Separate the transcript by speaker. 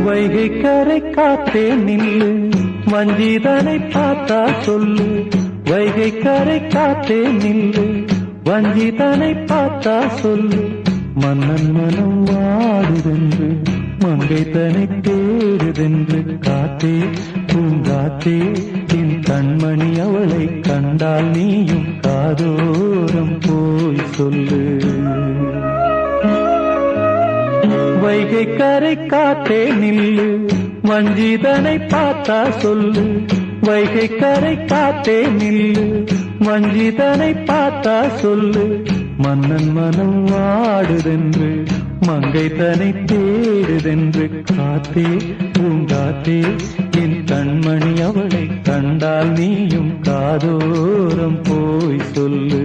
Speaker 1: வைகை கரை காத்தே நில்லு, வஞ்சிதனை பார்த்தா சொல்லு. வைகை கரை காத்தே நில்லு, வஞ்சிதனை பார்த்தா சொல்லு. மன்னன் மனம் வாடுதென்று, மங்கை தனை தேடுதென்று. காத்தே பூங்காத்தே, என் கண்மணி அவளை கண்டால் நீயும் காதோரம் போய் சொல்லு. வைகை கரை காத்தே நில்லு, வஞ்சிதனை பார்த்தா சொல்லு. வைகை கரை காத்தே நில்லு, வஞ்சிதனை பார்த்தா சொல்லு. மன்னன் மனம் வாடுதென்று, மங்கை தனை தேடுதென்று. காத்தே பூங்காத்தே, என் கண்மணி அவளை கண்டால் நீயும் காதோரம் போய் சொல்லு.